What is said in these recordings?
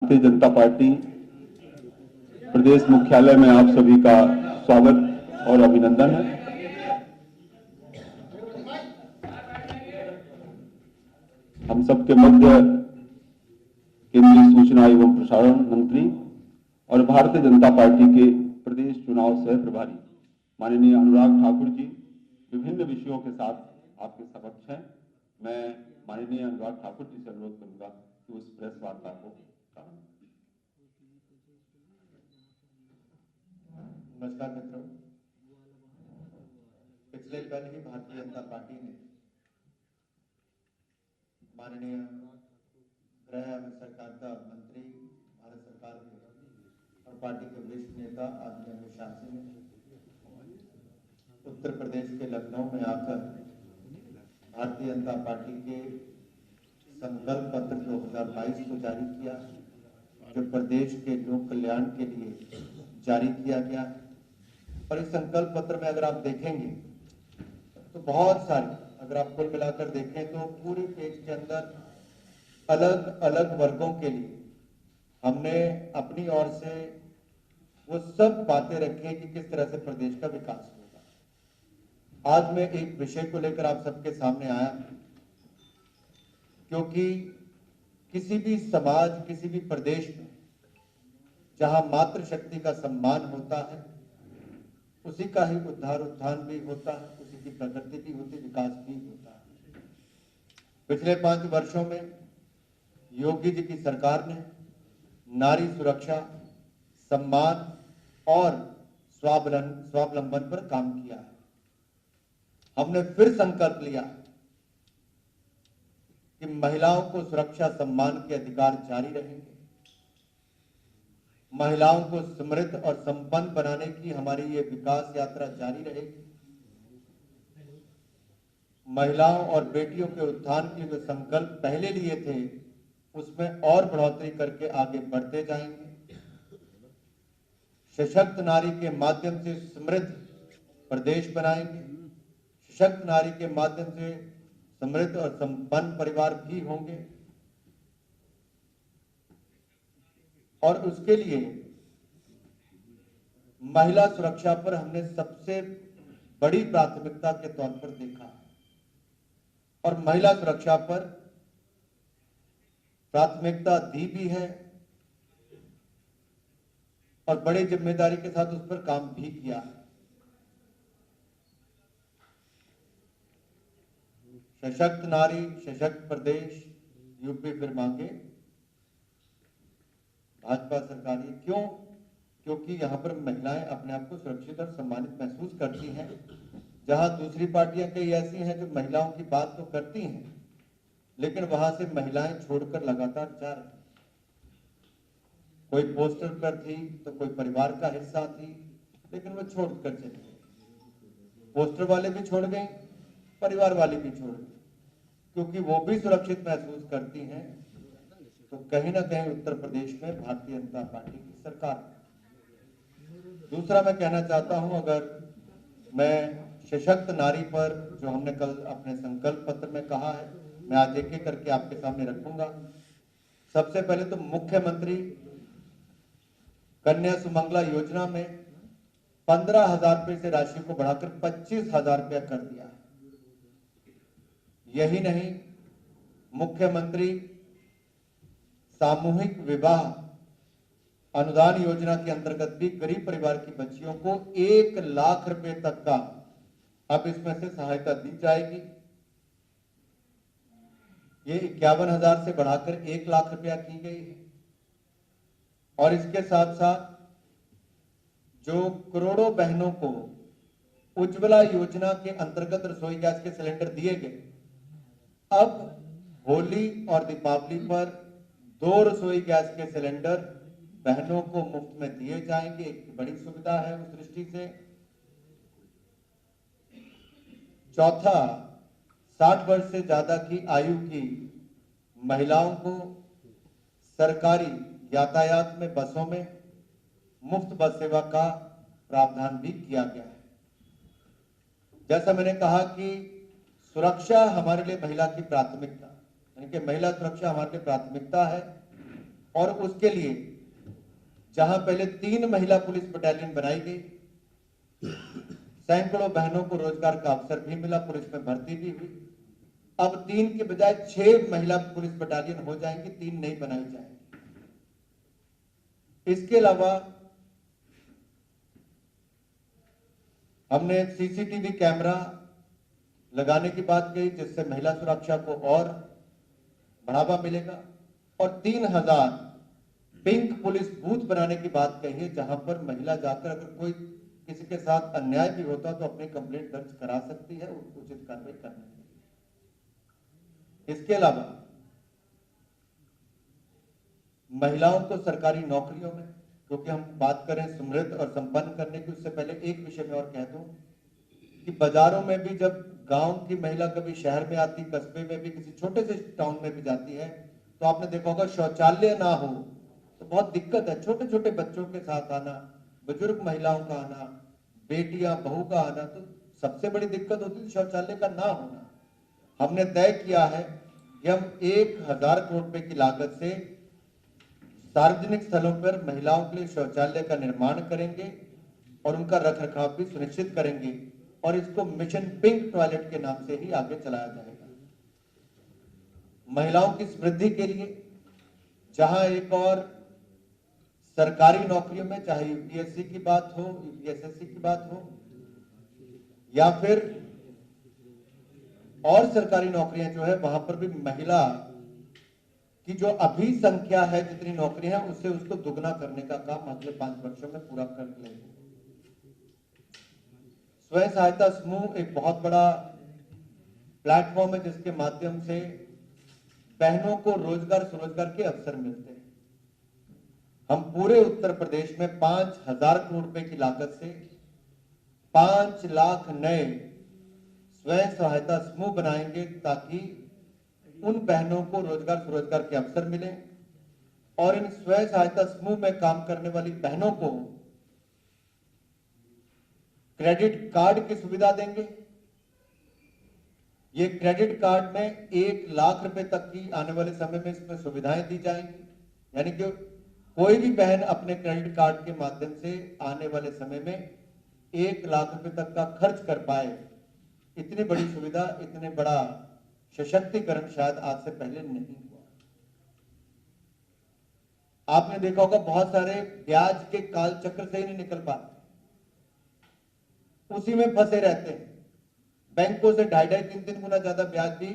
Bharatiya Janata party प्रदेश मुख्यालय में आप सभी का स्वागत और अभिनंदन है। हम सबके मध्य केंद्रीय सूचना एवं प्रसारण मंत्री और भारतीय जनता पार्टी के प्रदेश चुनाव सह प्रभारी माननीय अनुराग ठाकुर जी विभिन्न विषयों के साथ आपके समक्ष हैं। मैं माननीय अनुराग ठाकुर जी से अनुरोध करूंगा कि उस प्रेस वार्ता को नमस्कार मित्रों, पिछले कल ही भारतीय जनता पार्टी ने माननीय गृह एवं सहकारिता मंत्री भारत सरकार के और पार्टी के वरिष्ठ नेता आदरणीय अमित शाह जी ने उत्तर प्रदेश के लखनऊ में आकर भारतीय जनता पार्टी के संकल्प पत्र 2022 को जारी किया, जो प्रदेश के लोक कल्याण के लिए जारी किया गया। और इस संकल्प पत्र में अगर आप देखेंगे तो बहुत सारे, अगर आप कुल मिलाकर देखें तो पूरे पेज के अंदर अलग अलग वर्गों के लिए हमने अपनी ओर से वो सब बातें रखी हैं कि किस तरह से प्रदेश का विकास होगा। आज मैं एक विषय को लेकर आप सबके सामने आया, क्योंकि किसी भी समाज, किसी भी प्रदेश में जहां मातृशक्ति का सम्मान होता है, उसी का ही उद्धार उत्थान भी होता है, उसी की प्रगति भी होती, विकास भी होता है। पिछले 5 वर्षों में योगी जी की सरकार ने नारी सुरक्षा, सम्मान और स्वावलंबन पर काम किया है। हमने फिर संकल्प लिया कि महिलाओं को सुरक्षा, सम्मान के अधिकार जारी रहेंगे। महिलाओं को समृद्ध और संपन्न बनाने की हमारी ये विकास यात्रा जारी रहेगी। महिलाओं और बेटियों के उत्थान के जो संकल्प पहले लिए थे, उसमें और बढ़ोतरी करके आगे बढ़ते जाएंगे। सशक्त नारी के माध्यम से समृद्ध प्रदेश बनाएंगे। सशक्त नारी के माध्यम से समृद्ध और संपन्न परिवार भी होंगे। और उसके लिए महिला सुरक्षा पर हमने सबसे बड़ी प्राथमिकता के तौर पर देखा है। और महिला सुरक्षा पर प्राथमिकता दी भी है और बड़ी जिम्मेदारी के साथ उस पर काम भी किया है। सशक्त नारी, सशक्त प्रदेश, यूपी फिर मांगे भाजपा सरकार। क्यों? क्योंकि यहां पर महिलाएं अपने आप को सुरक्षित और सम्मानित महसूस करती हैं, जहां दूसरी पार्टियां कई ऐसी हैं जो महिलाओं की बात तो करती हैं, लेकिन वहां से महिलाएं छोड़कर लगातार जा रही। कोई पोस्टर पर थी तो कोई परिवार का हिस्सा थी, लेकिन वो छोड़कर चली गई। पोस्टर वाले भी छोड़ गए, परिवार वाले भी छोड़ गए, क्योंकि वो भी सुरक्षित महसूस करती हैं। तो कहीं ना कहीं उत्तर प्रदेश में भारतीय जनता पार्टी की सरकार। दूसरा मैं कहना चाहता हूं, अगर मैं सशक्त नारी पर जो हमने कल अपने संकल्प पत्र में कहा है, मैं आज एक एक करके आपके सामने रखूंगा। सबसे पहले तो मुख्यमंत्री कन्या सुमंगला योजना में 15,000 रुपए से राशि को बढ़ाकर 25,000 रुपया कर दिया है। यही नहीं, मुख्यमंत्री सामूहिक विवाह अनुदान योजना के अंतर्गत भी गरीब परिवार की बच्चियों को 1 लाख रुपए तक का अब इसमें से सहायता दी जाएगी। ये 51,000 से बढ़ाकर 1 लाख रुपया की गई है। और इसके साथ साथ जो करोड़ों बहनों को उज्ज्वला योजना के अंतर्गत रसोई गैस के सिलेंडर दिए गए, अब होली और दीपावली पर 2 रसोई गैस के सिलेंडर बहनों को मुफ्त में दिए जाएंगे। एक बड़ी सुविधा है उस दृष्टि से। चौथा, 60 वर्ष से ज्यादा की आयु की महिलाओं को सरकारी यातायात में, बसों में मुफ्त बस सेवा का प्रावधान भी किया गया है। जैसा मैंने कहा कि सुरक्षा हमारे लिए महिला की प्राथमिकता, यानी कि महिला सुरक्षा हमारे लिए प्राथमिकता है। और उसके लिए जहां पहले 3 महिला पुलिस बटालियन बनाई गई, सैकड़ों बहनों को रोजगार का अवसर भी मिला, पुलिस में भर्ती भी हुई। अब 3 के बजाय 6 महिला पुलिस बटालियन हो जाएंगी, 3 नहीं बनाई जाएंगी। इसके अलावा हमने सीसीटीवी कैमरा लगाने की बात कही, जिससे महिला सुरक्षा को और बढ़ावा मिलेगा, और 3000 पिंक पुलिस बूथ बनाने की बात कही है, जहां पर महिला जाकर अगर कोई किसी के साथ अन्याय भी होता तो अपनी कंप्लेंट दर्ज करा सकती है, उचित कार्रवाई करने के लिए। इसके अलावा महिलाओं को सरकारी नौकरियों में, क्योंकि हम बात करें समृद्ध और संपन्न करने की, उससे पहले एक विषय में और कह दूं कि बाजारों में भी जब गांव की महिला कभी शहर में आती, कस्बे में भी, किसी छोटे से टाउन में भी जाती है, तो आपने देखा होगा शौचालय ना हो तो बहुत दिक्कत है। छोटे छोटे बच्चों के साथ आना, बुजुर्ग महिलाओं का आना, बेटियां बहू का आना, तो सबसे बड़ी दिक्कत होती थी शौचालय का ना होना। हमने तय किया है कि हम 1000 करोड़ रुपए की लागत से सार्वजनिक स्थलों पर महिलाओं के लिए शौचालय का निर्माण करेंगे और उनका रखरखाव भी सुनिश्चित करेंगे, और इसको मिशन पिंक टॉयलेट के नाम से ही आगे चलाया जाएगा। महिलाओं की समृद्धि के लिए जहां एक और सरकारी नौकरियों में, चाहे यूपीएससी की बात हो, यूपीएसएससी की बात हो, या फिर और सरकारी नौकरियां जो है, वहां पर भी महिला की जो अभी संख्या है, जितनी नौकरियां हैं, उससे उसको दुगना करने का काम अगले 5 वर्षों में पूरा कर लेंगे। स्वयं सहायता समूह एक बहुत बड़ा प्लेटफॉर्म है, जिसके माध्यम से बहनों को रोजगार स्वरोजगार के अवसर मिलते हैं। हम पूरे उत्तर प्रदेश में 5000 करोड़ रुपए की लागत से 5 लाख नए स्वयं सहायता समूह बनाएंगे, ताकि उन बहनों को रोजगार स्वरोजगार के अवसर मिले, और इन स्वयं सहायता समूह में काम करने वाली बहनों को क्रेडिट कार्ड की सुविधा देंगे। ये क्रेडिट कार्ड में 1 लाख रुपए तक की आने वाले समय में इसमें सुविधाएं दी जाएंगी, यानी कि कोई भी बहन अपने क्रेडिट कार्ड के माध्यम से आने वाले समय में 1 लाख रुपए तक का खर्च कर पाए। इतनी बड़ी सुविधा, इतने बड़ा सशक्तिकरण शायद आज से पहले नहीं हुआ। आपने देखा होगा बहुत सारे ब्याज के काल चक्र से ही नहीं निकल पाते, उसी में फंसे रहते हैं। बैंकों से 2.5-3 गुना ज्यादा ब्याज भी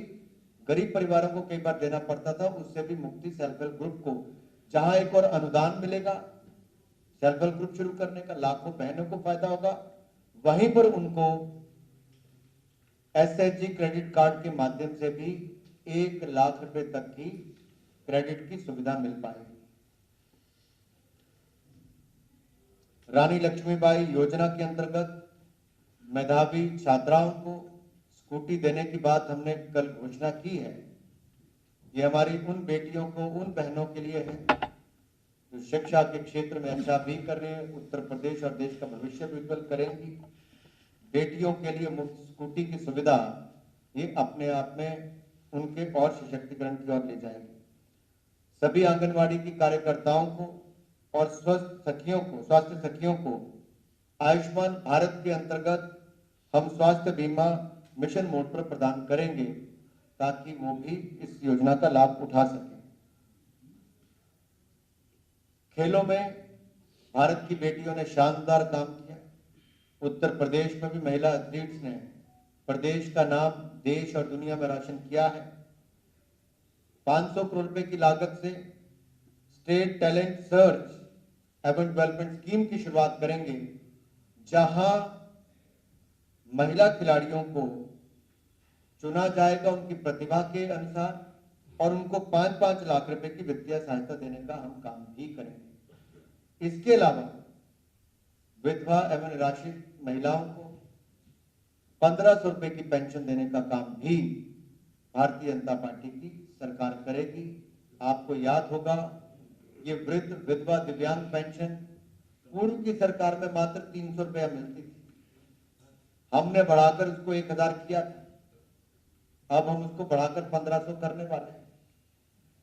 गरीब परिवारों को कई बार देना पड़ता था। उससे भी मुक्ति सेल्फ हेल्प ग्रुप को, जहां एक और अनुदान मिलेगा सेल्फ हेल्प ग्रुप शुरू करने का, लाखों बहनों को फायदा होगा, वहीं पर उनको एसएचजी क्रेडिट कार्ड के माध्यम से भी 1 लाख रुपए तक की क्रेडिट की सुविधा मिल पाएगी। रानी लक्ष्मीबाई योजना के अंतर्गत मेधावी छात्राओं को स्कूटी देने की बात हमने कल घोषणा की है। ये हमारी उन बेटियों को, उन बहनों के लिए है जो शिक्षा के क्षेत्र में अच्छा भी कर रहे हैं, उत्तर प्रदेश और देश का भविष्य भी उज्जवल करेंगी। बेटियों के लिए मुफ्त स्कूटी की सुविधा ये अपने आप में उनके और सशक्तिकरण की ओर ले जाएगी। सभी आंगनवाड़ी की कार्यकर्ताओं को और स्वास्थ्य सखियों को आयुष्मान भारत के अंतर्गत हम स्वास्थ्य बीमा मिशन मोड पर प्रदान करेंगे, ताकि वो भी इस योजना का लाभ उठा सकें। खेलों में भारत की बेटियों ने शानदार काम किया। उत्तर प्रदेश में भी महिला एथलीट्स ने प्रदेश का नाम देश और दुनिया में रोशन किया है। 500 करोड़ रुपए की लागत से स्टेट टैलेंट सर्च एवं डेवलपमेंट स्कीम की शुरुआत करेंगे, जहां महिला खिलाड़ियों को चुना जाएगा उनकी प्रतिभा के अनुसार, और उनको 5-5 लाख रुपए की वित्तीय सहायता देने का हम काम भी करेंगे। इसके अलावा विधवा एवं निराश्रित महिलाओं को 1500 रुपए की पेंशन देने का काम भी भारतीय जनता पार्टी की सरकार करेगी। आपको याद होगा, ये वृद्ध विधवा दिव्यांग पेंशन पूर्व की सरकार में मात्र 300 रुपया मिलती थी। हमने बढ़ाकर उसको 1000 किया था, अब हम उसको बढ़ाकर 1500 करने वाले हैं।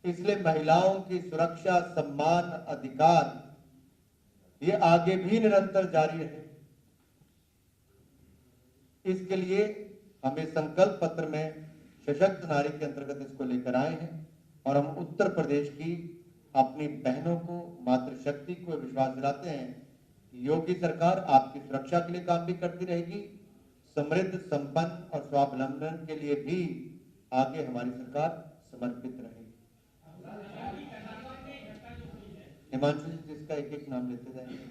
इसलिए महिलाओं की सुरक्षा, सम्मान, अधिकार ये आगे भी निरंतर जारी रहे। इसके लिए हम इस संकल्प पत्र में सशक्त नारी के अंतर्गत इसको लेकर आए हैं और हम उत्तर प्रदेश की अपनी बहनों को, मातृशक्ति को विश्वास दिलाते हैं कि योगी सरकार आपकी सुरक्षा के लिए काम भी करती रहेगी, समृद्ध, संपन्न और स्वावलंबन के लिए भी आगे हमारी सरकार समर्पित रहेगी। हिमांशु जी, जिसका एक एक नाम लेते जाएंगे।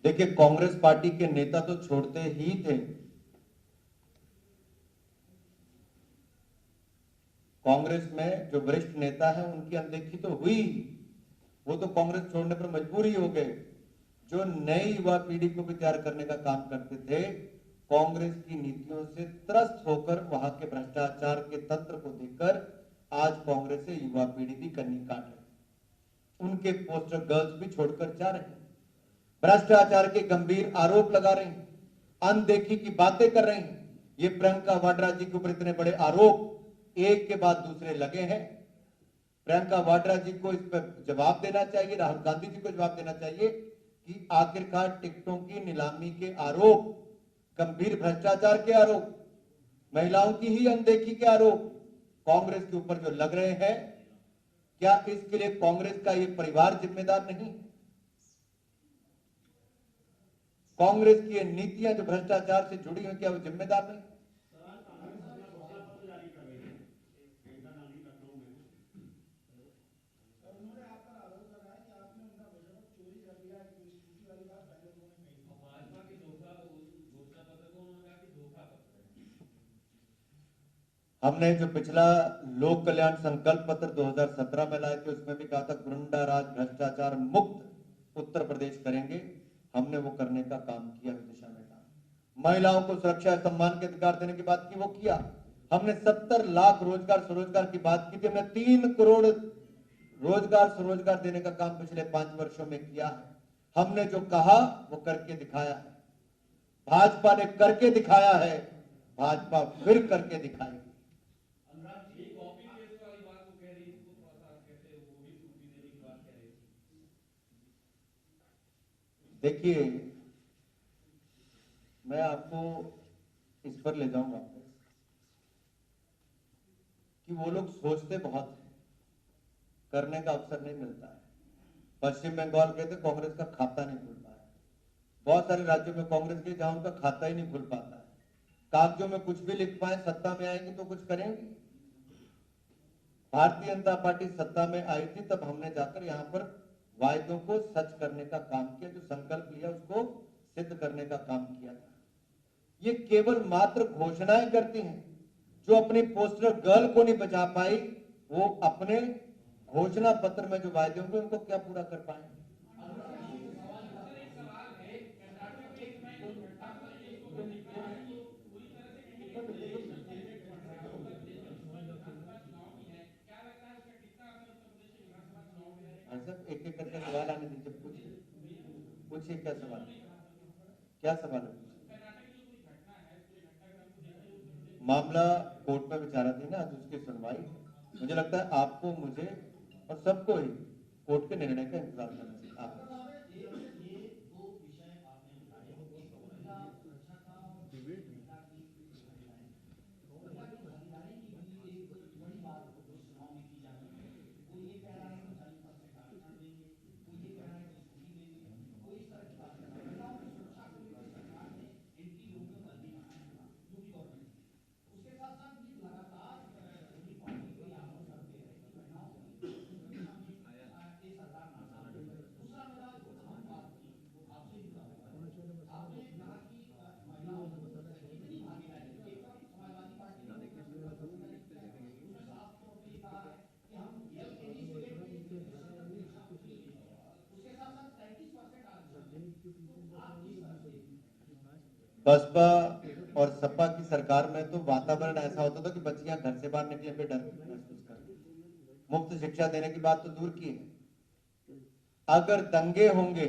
देखिए, कांग्रेस पार्टी के नेता तो छोड़ते ही थे। कांग्रेस में जो वरिष्ठ नेता है उनकी अनदेखी तो हुई, वो तो कांग्रेस छोड़ने पर मजबूर ही हो गए। जो नई युवा पीढ़ी को भी तैयार करने का काम करते थे, कांग्रेस की नीतियों से त्रस्त होकर वहां के भ्रष्टाचार के तंत्र को देखकर आज कांग्रेस से युवा पीढ़ी भी कन्नी काट रही, उनके पोस्टर गर्ल्स भी छोड़कर जा रहे हैं, भ्रष्टाचार के गंभीर आरोप लगा रहे हैं, अनदेखी की बातें कर रहे हैं। ये प्रियंका वाड्रा जी के ऊपर इतने बड़े आरोप एक के बाद दूसरे लगे हैं। प्रियंका वाड्रा जी को इस पर जवाब देना चाहिए, राहुल गांधी जी को जवाब देना चाहिए कि आखिरकार टिकटों की नीलामी के आरोप, गंभीर भ्रष्टाचार के आरोप, महिलाओं की ही अनदेखी के आरोप कांग्रेस के ऊपर जो लग रहे हैं, क्या इसके लिए कांग्रेस का ये परिवार जिम्मेदार नहीं? कांग्रेस की नीतियां जो भ्रष्टाचार से जुड़ी हुई, क्या वो जिम्मेदार नहीं? हमने जो पिछला लोक कल्याण संकल्प पत्र 2017 में लाए थे, उसमें भी कहा था गुंडा राज, भ्रष्टाचार मुक्त उत्तर प्रदेश करेंगे। हमने वो करने का काम किया, उस दिशा में काम। महिलाओं को सुरक्षा, सम्मान के अधिकार देने की बात की, वो किया। हमने 70 लाख रोजगार स्वरोजगार की बात की थी, हमने 3 करोड़ रोजगार स्वरोजगार देने का काम पिछले 5 वर्षों में किया है। हमने जो कहा वो करके दिखाया है। भाजपा ने करके दिखाया है, भाजपा फिर करके दिखाएगी। देखिए, मैं आपको इस पर ले जाऊंगा कि वो लोग सोचते बहुत हैं, करने का अवसर नहीं मिलता है। पश्चिम बंगाल गए थे, कांग्रेस का खाता नहीं खुल पाया। बहुत सारे राज्यों में कांग्रेस के जहां उनका खाता ही नहीं खुल पाता है। कागजों में कुछ भी लिख पाए, सत्ता में आएंगे तो कुछ करेंगे। भारतीय जनता पार्टी सत्ता में आई थी, तब हमने जाकर यहाँ पर वायदों को सच करने का काम किया, जो संकल्प लिया उसको सिद्ध करने का काम किया था। ये केवल मात्र घोषणाएं करती हैं। जो अपनी पोस्टर गर्ल को नहीं बचा पाई, वो अपने घोषणा पत्र में जो वायदे होंगे उनको क्या पूरा कर पाएंगे? एक एक करके सवाल आने दीजिए, पूछिए क्या सवाल, क्या सवाल है? मामला कोर्ट में विचाराधीन है, आज उसकी सुनवाई। मुझे लगता है आपको, मुझे और सबको ही कोर्ट के निर्णय का इंतजार करना चाहिए। बसपा और सपा की सरकार में तो वातावरण ऐसा होता था कि बच्चियां घर से बाहर निकले पे डर महसूस करती। मुफ्त शिक्षा देने की बात तो दूर की है, अगर दंगे होंगे,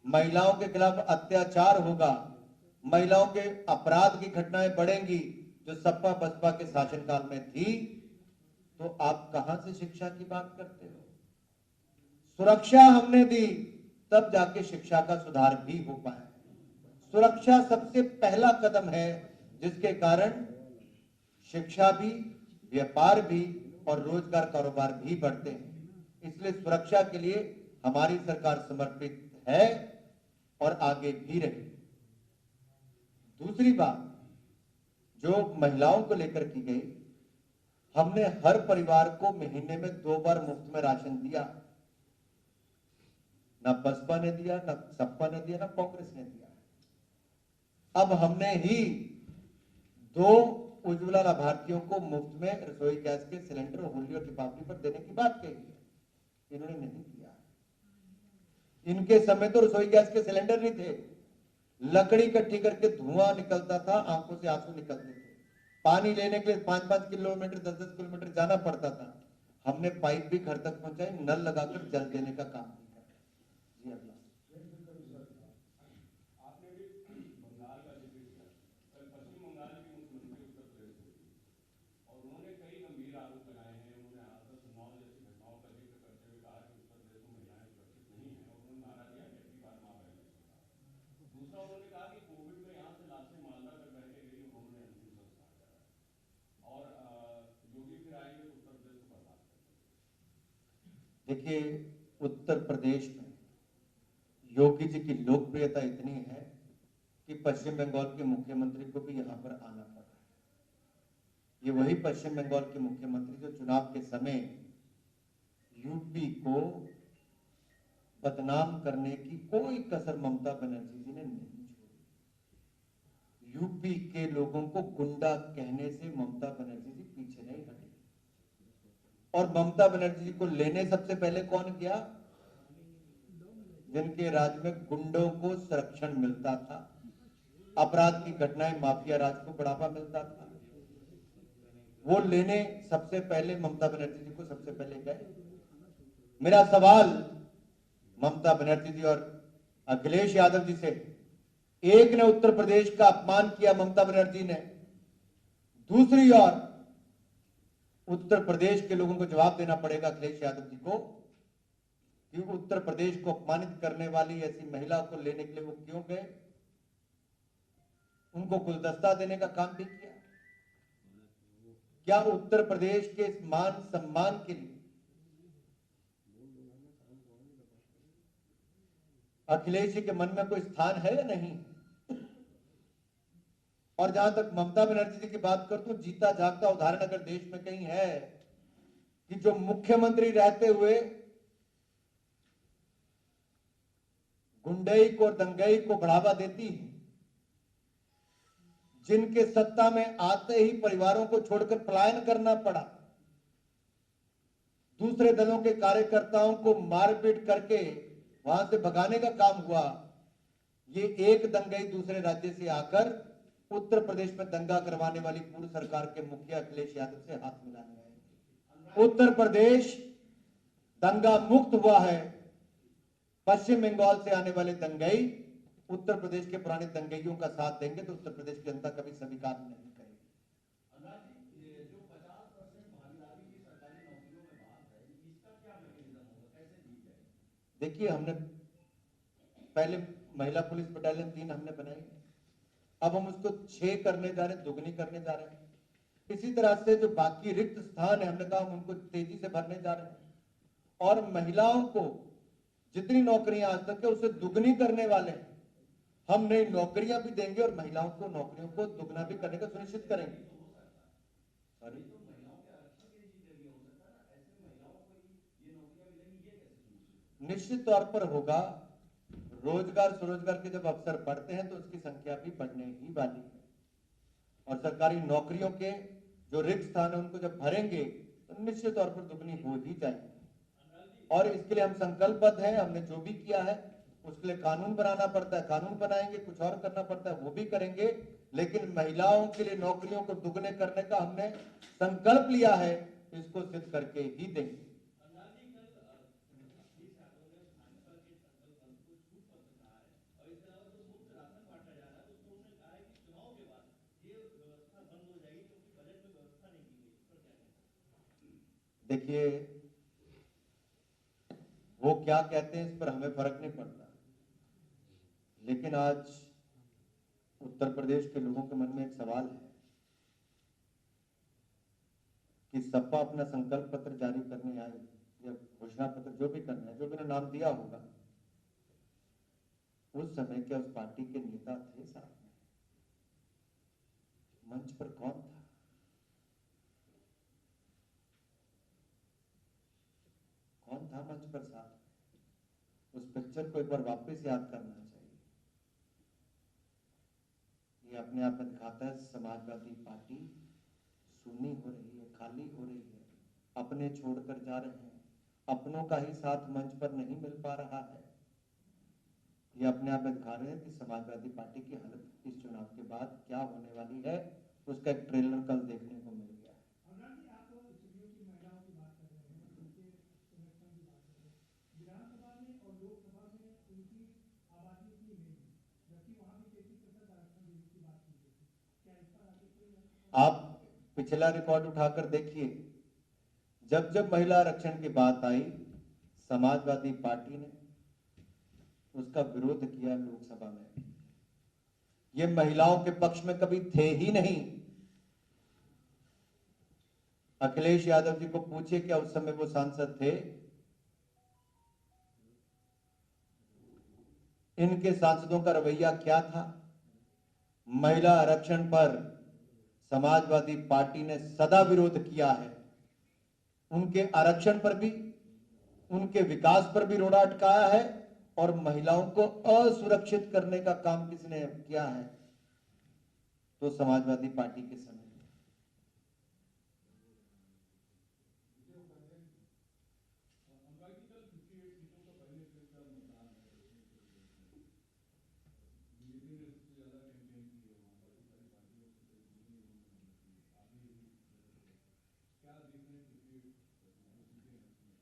महिलाओं के खिलाफ अत्याचार होगा, महिलाओं के अपराध की घटनाएं बढ़ेंगी जो सपा बसपा के शासनकाल में थी, तो आप कहां से शिक्षा की बात करते हो? सुरक्षा हमने दी, तब जाके शिक्षा का सुधार भी हो पाया। सुरक्षा सबसे पहला कदम है जिसके कारण शिक्षा भी, व्यापार भी और रोजगार कारोबार भी बढ़ते हैं। इसलिए सुरक्षा के लिए हमारी सरकार समर्पित है और आगे भी रहेगी। दूसरी बात जो महिलाओं को लेकर की गई, हमने हर परिवार को महीने में 2 बार मुफ्त में राशन दिया। ना बसपा ने दिया, ना सपा ने दिया, ना कांग्रेस ने दिया। अब हमने ही 2 उज्ज्वला लाभार्थियों को मुफ्त में रसोई गैस के सिलेंडर होली और दीपावली पर देने की बात कही है, इन्होंने नहीं दिया। इनके समय तो रसोई गैस के सिलेंडर नहीं थे, लकड़ी इकट्ठी करके धुआं निकलता था, आंखों से आंसू निकलते थे, पानी लेने के लिए 5-5 किलोमीटर 10-10 किलोमीटर जाना पड़ता था। हमने पाइप भी घर तक पहुंचाई, नल लगाकर जल देने का काम भी किया। जी अल्लाह। देखिए, उत्तर प्रदेश में योगी जी की लोकप्रियता इतनी है कि पश्चिम बंगाल के मुख्यमंत्री को भी यहां पर आना पड़ रहा है। ये वही पश्चिम बंगाल के मुख्यमंत्री जो चुनाव के समय यूपी को बदनाम करने की कोई कसर ममता बनर्जी जी ने नहीं छोड़ी। यूपी के लोगों को गुंडा कहने से ममता बनर्जी जी पीछे नहीं हटी। और ममता बनर्जी जी को लेने सबसे पहले कौन गया? जिनके राज्य में गुंडों को संरक्षण मिलता था, अपराध की घटनाएं, माफिया राज को बढ़ावा मिलता था, वो लेने सबसे पहले ममता बनर्जी जी को सबसे पहले गए। मेरा सवाल ममता बनर्जी जी और अखिलेश यादव जी से, एक ने उत्तर प्रदेश का अपमान किया ममता बनर्जी ने, दूसरी ओर उत्तर प्रदेश के लोगों को जवाब देना पड़ेगा अखिलेश यादव जी को कि उत्तर प्रदेश को अपमानित करने वाली ऐसी महिला को लेने के लिए वो क्यों गए, उनको गुलदस्ता देने का काम भी किया। क्या उत्तर प्रदेश के इस मान सम्मान के लिए अखिलेश जी के मन में कोई स्थान है या नहीं? और जहां तक ममता बनर्जी जी की बात करता हूं, जीता जागता उदाहरण अगर देश में कहीं है कि जो मुख्यमंत्री रहते हुए गुंडई को और दंगई को बढ़ावा देती है, जिनके सत्ता में आते ही परिवारों को छोड़कर पलायन करना पड़ा, दूसरे दलों के कार्यकर्ताओं को मारपीट करके वहां से भगाने का काम हुआ, ये एक दंगई दूसरे राज्य से आकर उत्तर प्रदेश में दंगा करवाने वाली पूर्व सरकार के मुखिया अखिलेश यादव से हाथ मिलाने आए। उत्तर प्रदेश दंगा मुक्त हुआ है। पश्चिम बंगाल से आने वाले दंगई उत्तर प्रदेश के पुराने दंगइयों का साथ देंगे तो उत्तर प्रदेश की जनता कभी स्वीकार नहीं करेगी। देखिए, हमने पहले महिला पुलिस बटालियन 3 हमने बनाई, अब हम उसको 6 करने जा रहे हैं, दुगनी करने जा रहे हैं। इसी तरह से जो बाकी रिक्त स्थान है, हमने कहा हम उनको तेजी से भरने जा रहे हैं और महिलाओं को जितनी नौकरियां आज तक है उसे दुगनी करने वाले हैं। हम नई नौकरियां भी देंगे और महिलाओं को नौकरियों को दुगना भी करने का सुनिश्चित करेंगे। निश्चित तौर पर होगा। रोजगार स्वरोजगार के जब अवसर बढ़ते हैं तो उसकी संख्या भी बढ़ने ही वाली है और सरकारी नौकरियों के जो रिक्त स्थान है उनको जब भरेंगे तो निश्चित तौर पर दुगनी हो ही जाएगी। और इसके लिए हम संकल्पबद्ध हैं। हमने जो भी किया है उसके लिए कानून बनाना पड़ता है, कानून बनाएंगे, कुछ और करना पड़ता है वो भी करेंगे, लेकिन महिलाओं के लिए नौकरियों को दुगने करने का हमने संकल्प लिया है, इसको सिद्ध करके ही देंगे। देखिए, वो क्या कहते हैं इस पर हमें फर्क नहीं पड़ता, लेकिन आज उत्तर प्रदेश के लोगों के मन में एक सवाल है कि सपा अपना संकल्प पत्र जारी करने आए या घोषणा पत्र जो भी करना है, जो भी नाम दिया होगा, उस समय क्या उस पार्टी के नेता थे साथ में? मंच पर कौन था? कौन था मंच पर साथ में? उस पिक्चर को एक बार वापस याद करना चाहिए। ये अपने आप में दिखाता है समाजवादी पार्टी सुन्नी हो रही है, खाली हो रही है, अपने छोड़कर जा रहे हैं, अपनों का ही साथ मंच पर नहीं मिल पा रहा है। ये अपने आप में दिखा रहे हैं कि समाजवादी पार्टी की हालत इस चुनाव के बाद क्या होने वाली है, उसका एक ट्रेलर कल देखने को मिल गया है। आप पिछला रिकॉर्ड उठाकर देखिए, जब जब महिला आरक्षण की बात आई, समाजवादी पार्टी ने उसका विरोध किया लोकसभा में। ये महिलाओं के पक्ष में कभी थे ही नहीं। अखिलेश यादव जी को पूछिए, क्या उस समय वो सांसद थे? इनके सांसदों का रवैया क्या था? महिला आरक्षण पर समाजवादी पार्टी ने सदा विरोध किया है। उनके आरक्षण पर भी, उनके विकास पर भी रोड़ा अटकाया है, और महिलाओं को असुरक्षित करने का काम किसने किया है? तो समाजवादी पार्टी के समय।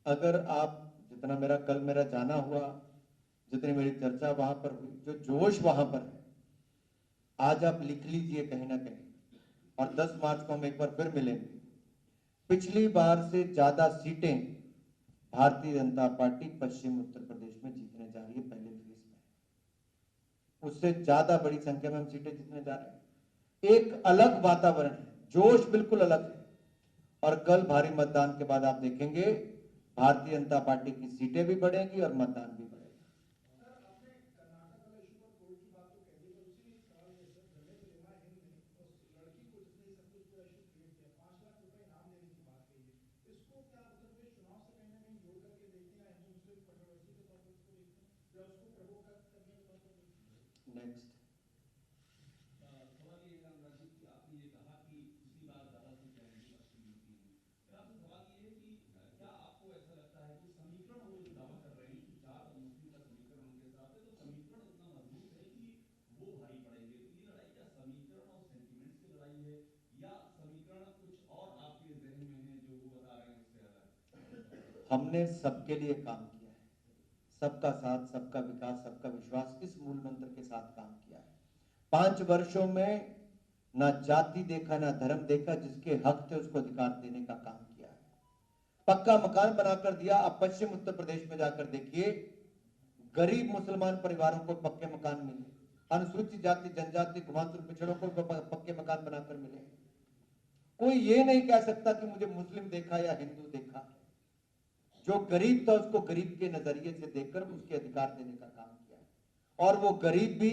अगर आप जितना मेरा जाना हुआ, जितनी मेरी चर्चा वहां पर हुई, जो जोश वहां पर है, आज आप लिख लीजिए कहीं ना कहीं, और 10 मार्च को हम एक बार फिर मिलेंगे। पिछली बार से ज्यादा सीटें भारतीय जनता पार्टी पश्चिम उत्तर प्रदेश में जीतने जा रही है पहले फेज में। उससे ज्यादा बड़ी संख्या में हम सीटें जीतने जा रहे हैं। एक अलग वातावरण है, जोश बिल्कुल अलग है, और कल भारी मतदान के बाद आप देखेंगे भारतीय जनता पार्टी की सीटें भी बढ़ेंगी और मतदान भी बढ़ेगा। नेक्स्ट हमने सबके लिए काम किया है, सबका साथ, सबका विकास, सबका विश्वास, इस मूल मंत्र के साथ काम किया है। 5 वर्षों में ना जाति देखा, ना धर्म देखा, जिसके हक थे उसको अधिकार देने का काम किया है। पक्का मकान बनाकर दिया। अब पश्चिम उत्तर प्रदेश में जाकर देखिए, गरीब मुसलमान परिवारों को पक्के मकान मिले, अनुसूचित जाति, जनजाति, घुमांतुर पिछड़ों को पक्के मकान बनाकर मिले। कोई ये नहीं कह सकता कि मुझे मुस्लिम देखा या हिंदू देखा। जो गरीब था उसको गरीब के नजरिए से देखकर उसके अधिकार देने का काम किया, और वो गरीब भी,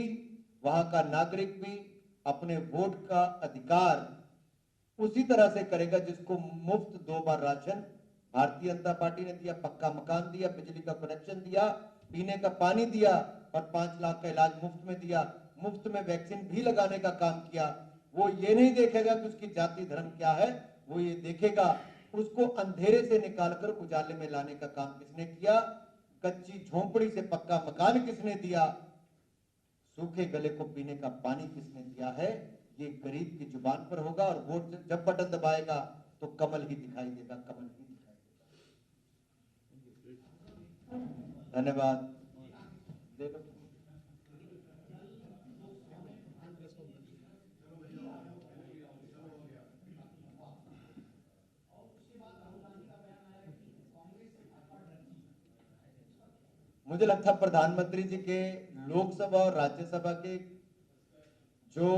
वहां का नागरिक भी अपने वोट का अधिकार उसी तरह से करेगा जिसको मुफ्त 2 बार राशन भारतीय जनता पार्टी ने दिया, पक्का मकान दिया, बिजली का कनेक्शन दिया, पीने का पानी दिया, और 5 लाख का इलाज मुफ्त में दिया, मुफ्त में वैक्सीन भी लगाने का काम किया। वो ये नहीं देखेगा कि उसकी जाति धर्म क्या है, वो ये देखेगा उसको अंधेरे से निकालकर उजाले में लाने का काम किसने किया? कच्ची झोंपड़ी से पक्का मकान किसने दिया, सूखे गले को पीने का पानी किसने दिया है, ये गरीब की जुबान पर होगा। और वोट जब बटन दबाएगा तो कमल ही दिखाई देगा, कमल ही दिखाई देगा। धन्यवाद। दे लो। मुझे लगता है प्रधानमंत्री जी के लोकसभा और राज्यसभा के जो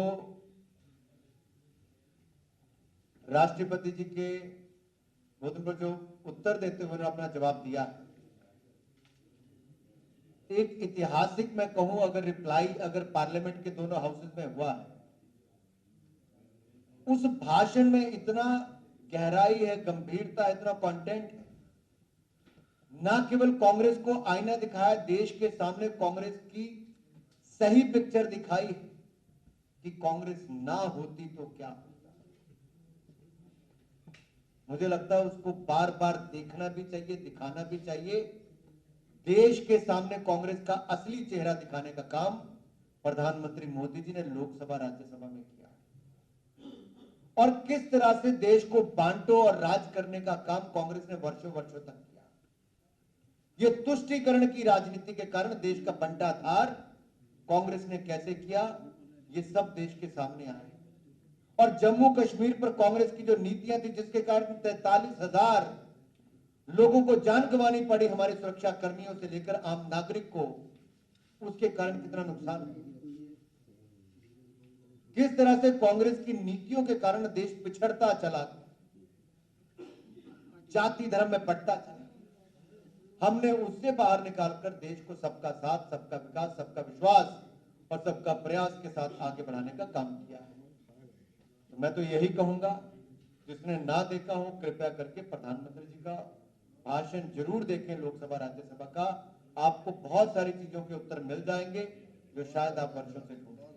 राष्ट्रपति जी के पर जो उत्तर देते हुए अपना जवाब दिया, एक ऐतिहासिक मैं कहूं अगर रिप्लाई अगर पार्लियामेंट के दोनों हाउसेज में हुआ है, उस भाषण में इतना गहराई है, गंभीरता, इतना कंटेंट है। ना केवल कांग्रेस को आईना दिखाया, देश के सामने कांग्रेस की सही पिक्चर दिखाई कि कांग्रेस ना होती तो क्या होता। मुझे लगता है उसको बार बार देखना भी चाहिए, दिखाना भी चाहिए। देश के सामने कांग्रेस का असली चेहरा दिखाने का काम प्रधानमंत्री मोदी जी ने लोकसभा राज्यसभा में किया और किस तरह से देश को बांटो और राज करने का काम कांग्रेस ने वर्षों वर्षों तक किया। यह तुष्टीकरण की राजनीति के कारण देश का बंटाधार कांग्रेस ने कैसे किया, यह सब देश के सामने आए। और जम्मू कश्मीर पर कांग्रेस की जो नीतियां थी, जिसके कारण 43,000 लोगों को जान गंवानी पड़ी, हमारे सुरक्षा कर्मियों से लेकर आम नागरिक को, उसके कारण कितना नुकसान हुआ। किस तरह से कांग्रेस की नीतियों के कारण देश पिछड़ता चला, जाति धर्म में बंटता चला। हमने उससे बाहर निकालकर देश को सबका साथ, सबका विकास, सबका विश्वास और सबका प्रयास के साथ आगे बढ़ाने का काम किया है। तो मैं तो यही कहूंगा, जिसने ना देखा हो कृपया करके प्रधानमंत्री जी का भाषण जरूर देखें लोकसभा राज्यसभा का। आपको बहुत सारी चीजों के उत्तर मिल जाएंगे जो शायद आप वर्षों से ढूंढ रहे हैं।